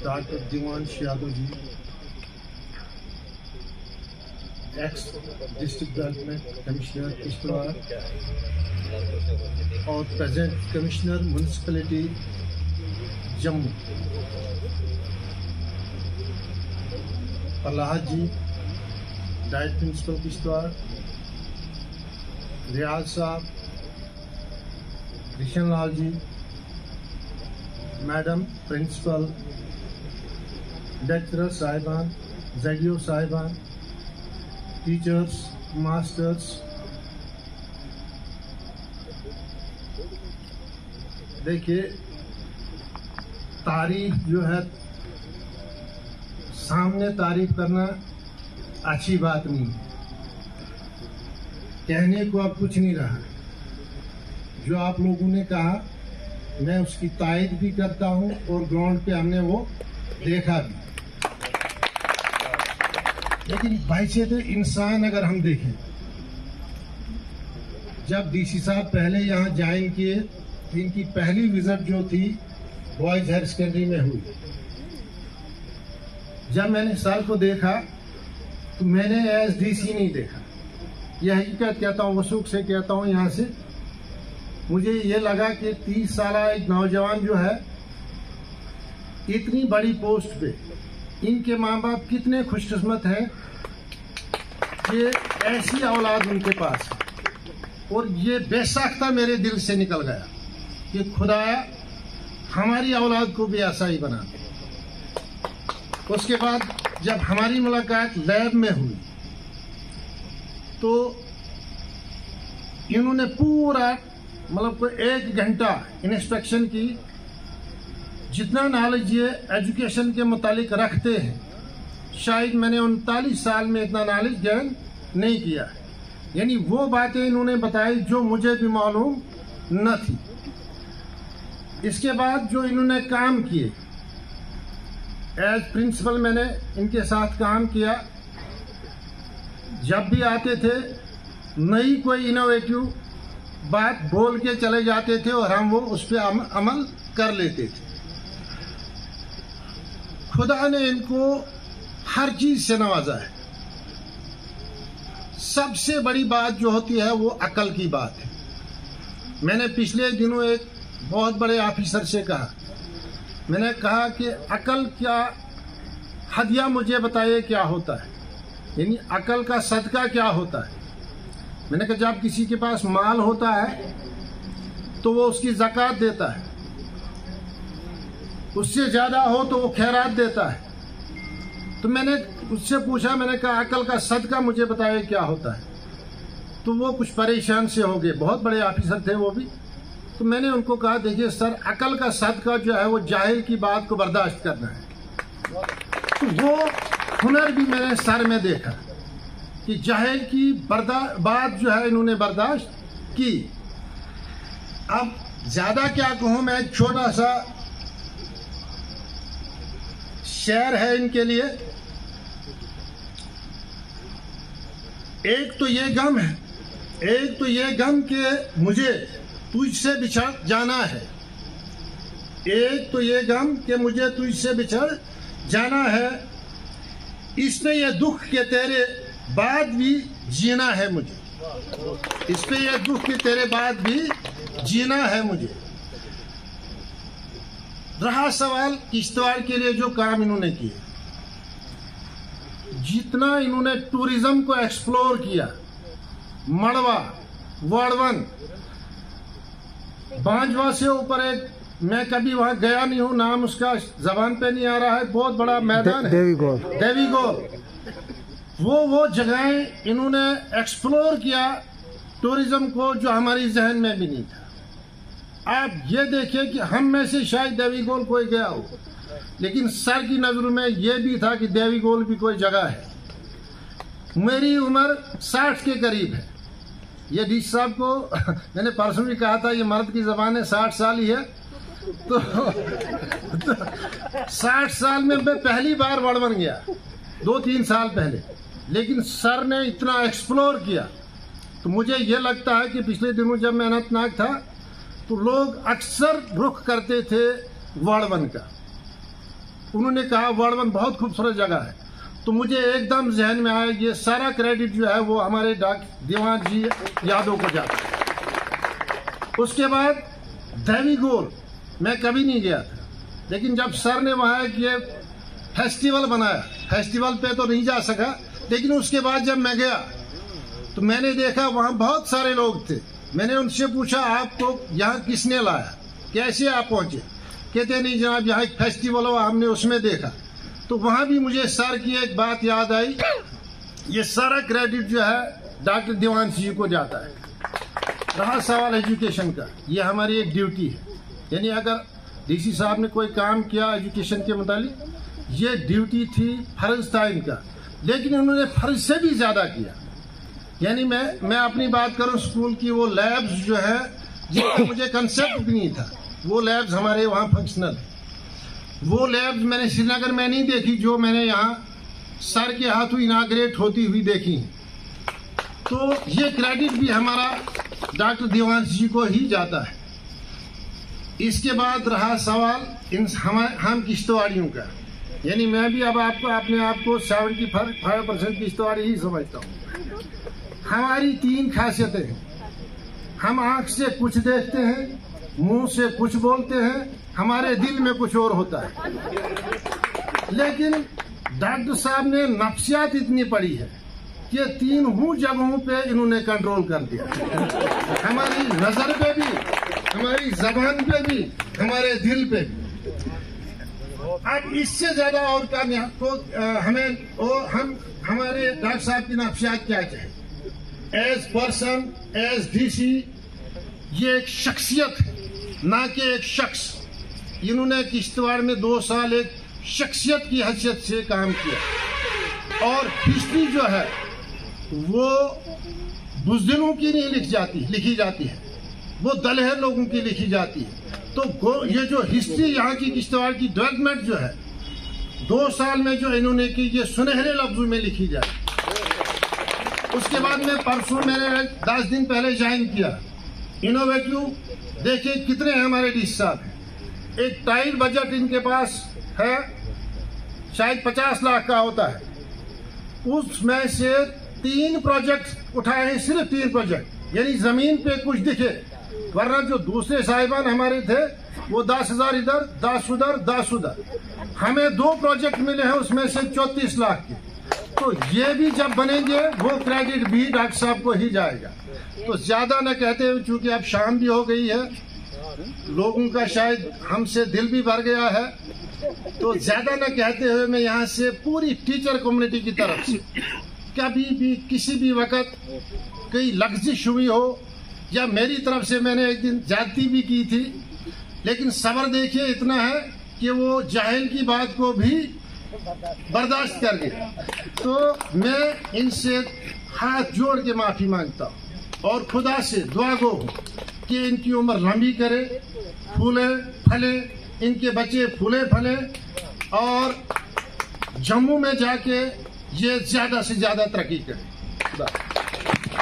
Doctor Divansh Yadav ji, ex district development commissioner Kishtwar और present commissioner municipality Jammu, Prahlad ji, DIET principal Kishtwar, Riyaz साहब, Krishan Lal ji, madam principal, lecturer साहिबान, JDO साहिबान, teachers, masters, देखिए तारीफ जो है, सामने तारीफ करना अच्छी बात नहीं है, कहने को अब कुछ नहीं रहा। जो आप लोगों ने कहा मैं उसकी तायद भी करता हूं और ग्राउंड पे हमने वो देखा भी। लेकिन बाइसेते इंसान अगर हम देखें, जब डीसी साहब पहले यहाँ ज्वाइन किए, इनकी पहली विजिट जो थी बॉयज हायर सेकेंडरी में हुई। जब मैंने सर को देखा तो मैंने एज डीसी नहीं देखा, यह हकीकत कहता हूँ, वसूख से कहता हूँ। यहाँ से मुझे ये लगा कि 30 साल एक नौजवान जो है इतनी बड़ी पोस्ट पे, इनके माँ बाप कितने खुशकिस्मत हैं कि ऐसी औलाद उनके पास है। और ये बेसाख्ता मेरे दिल से निकल गया कि खुदाया हमारी औलाद को भी ऐसा ही बना दे। उसके बाद जब हमारी मुलाकात लैब में हुई तो इन्होंने पूरा मतलब कोई 1 घंटा इंस्पेक्शन की। जितना नॉलेज ये एजुकेशन के मुतालिक रखते हैं, शायद मैंने 39 साल में इतना नॉलेज गेन नहीं किया है। यानी वो बातें इन्होंने बताई जो मुझे भी मालूम न थी। इसके बाद जो इन्होंने काम किए, एज प्रिंसिपल मैंने इनके साथ काम किया। जब भी आते थे नई कोई इनोवेटिव बात बोल के चले जाते थे और हम वो उस पर अमल कर लेते थे। खुदा ने इनको हर चीज से नवाजा है। सबसे बड़ी बात जो होती है वो अकल की बात है। मैंने पिछले दिनों एक बहुत बड़े ऑफिसर से कहा, मैंने कहा कि अकल क्या हदिया मुझे बताइए क्या होता है, यानी अकल का सदका क्या होता है। मैंने कहा जब किसी के पास माल होता है तो वो उसकी ज़कात देता है, उससे ज्यादा हो तो वो खैरात देता है। तो मैंने उससे पूछा, मैंने कहा अकल का सदका मुझे बताइए क्या होता है। तो वो कुछ परेशान से हो गए, बहुत बड़े ऑफिसर थे वो भी। तो मैंने उनको कहा देखिए सर, अकल का सदका जो है वो जाहिल की बात को बर्दाश्त करना है। तो वो हुनर भी मैंने सर में देखा कि जाहिल की बात जो है इन्होंने बर्दाश्त की। अब ज्यादा क्या कहूं मैं, छोटा सा शेर है इनके लिए। एक तो ये गम है, एक तो ये गम कि मुझे तुझसे बिछड़ जाना है, एक तो ये गम कि मुझे तुझसे बिछड़ जाना है। इसमें यह दुख के तेरे बाद भी जीना है मुझे, इसमें यह दुख के तेरे बाद भी जीना है मुझे। रहा सवाल किश्तवाड़ के लिए जो काम इन्होंने किए, जितना इन्होंने टूरिज्म को एक्सप्लोर किया, मड़वा, वाड़वन, बांजवा से ऊपर एक, मैं कभी वहां गया नहीं हूं, नाम उसका जबान पे नहीं आ रहा है, बहुत बड़ा मैदान है, देवीगोल। वो जगहें इन्होंने एक्सप्लोर किया टूरिज्म को, जो हमारी जहन में भी नहीं था। आप ये देखिए कि हम में से शायद देवीगोल कोई गया हो, लेकिन सर की नजरों में ये भी था कि देवीगोल भी कोई जगह है। मेरी उम्र 60 के करीब है। ये डी साहब को मैंने परसों भी कहा था, ये मर्द की जबान है, 60 साल ही है। तो 60 साल में मैं पहली बार वड़वन गया, 2-3 साल पहले। लेकिन सर ने इतना एक्सप्लोर किया, तो मुझे ये लगता है कि पिछले दिनों जब मैं अनंतनाग था तो लोग अक्सर रुख करते थे वाड़वन का। उन्होंने कहा वर्डवन बहुत खूबसूरत जगह है, तो मुझे एकदम जहन में आया ये सारा क्रेडिट जो है वो हमारे डॉक्टर दीवान जी यादव को जाता है। उसके बाद देवीगोल मैं कभी नहीं गया था, लेकिन जब सर ने वहाँ ये फेस्टिवल बनाया, फेस्टिवल पे तो नहीं जा सका, लेकिन उसके बाद जब मैं गया तो मैंने देखा वहाँ बहुत सारे लोग थे। मैंने उनसे पूछा आपको यहाँ किसने लाया, कैसे आप पहुँचे? कहते नहीं जनाब यहाँ एक फेस्टिवल हुआ, हमने उसमें देखा। तो वहाँ भी मुझे सर की एक बात याद आई, ये सारा क्रेडिट जो है डॉक्टर दीवान जी को जाता है। रहा सवाल एजुकेशन का, ये हमारी एक ड्यूटी है, यानी अगर डीसी साहब ने कोई काम किया एजुकेशन के मुतालिक, ये ड्यूटी थी, फर्ज था इनका, लेकिन उन्होंने फर्ज से भी ज़्यादा किया। यानी मैं अपनी बात करूं स्कूल की, वो लैब्स जो है जिसका मुझे कंसेप्ट भी नहीं था, वो लैब्स हमारे वहाँ फंक्शनल है। वो लैब्स मैंने श्रीनगर में नहीं देखी जो मैंने यहाँ सर के हाथों इनाग्रेट होती हुई देखी। तो ये क्रेडिट भी हमारा डॉक्टर दीवान जी को ही जाता है। इसके बाद रहा सवाल हम किश्तवाड़ियों का, यानी मैं भी अब अपने आप को 75% किश्तवाड़ी ही समझता हूँ। हमारी 3 खासियतें हैं, हम आंख से कुछ देखते हैं, मुंह से कुछ बोलते हैं, हमारे दिल में कुछ और होता है। लेकिन डॉक्टर साहब ने नफ्सियात इतनी पढ़ी है कि 3 जगहों पे इन्होंने कंट्रोल कर दिया, हमारी नजर पे भी, हमारी जबान पे भी, हमारे दिल पे भी। अब इससे ज्यादा और क्या हम हमारे डॉक्टर साहब की नफ्सियात क्या कहें? एज पर्सन, एज डीसी, ये एक शख्सियत है, ना कि एक शख्स। इन्होंने किश्तवाड़ में 2 साल एक शख्सियत की हैसियत से काम किया। और हिस्ट्री जो है वो बुज़दिलों की नहीं लिखी जाती है, वो दलेर लोगों की लिखी जाती है। तो ये जो हिस्ट्री यहाँ की किश्तवाड़ की डेवलपमेंट जो है 2 साल में जो इन्होंने की, ये सुनहरे लफ्जों में लिखी जाए। उसके बाद में परसों मैंने 10 दिन पहले ज्वाइन किया इनोवेटिव। देखिए कितने हमारे डीसी साहब हैं, एक टाइल बजट इनके पास है, शायद 50 लाख का होता है, उसमें से 3 प्रोजेक्ट उठाए हैं, सिर्फ 3 प्रोजेक्ट, यानी जमीन पे कुछ दिखे। वरना जो दूसरे साहिबान हमारे थे वो 10,000 इधर, 10 उधर, 10 उधर, हमें 2 प्रोजेक्ट मिले हैं, उसमें से 34 लाख के। तो ये भी जब बनेंगे वो क्रेडिट भी डॉक्टर साहब को ही जाएगा। तो ज्यादा न कहते हुए, चूंकि अब शाम भी हो गई है, लोगों का शायद हमसे दिल भी भर गया है, तो ज्यादा न कहते हुए मैं यहाँ से पूरी टीचर कम्युनिटी की तरफ से कभी भी किसी भी वक्त कोई लग्जिश हुई हो, या मेरी तरफ से मैंने एक दिन ज्यादती भी की थी, लेकिन सब्र देखिए इतना है कि वो जाहिल की बात को भी बर्दाश्त कर गया। तो मैं इनसे हाथ जोड़ के माफी मांगता हूँ और खुदा से दुआ गो हूँ कि इनकी उम्र लंबी करे, फूले फले, इनके बच्चे फूले फले, और जम्मू में जाके ये ज्यादा से ज्यादा तरक्की करे।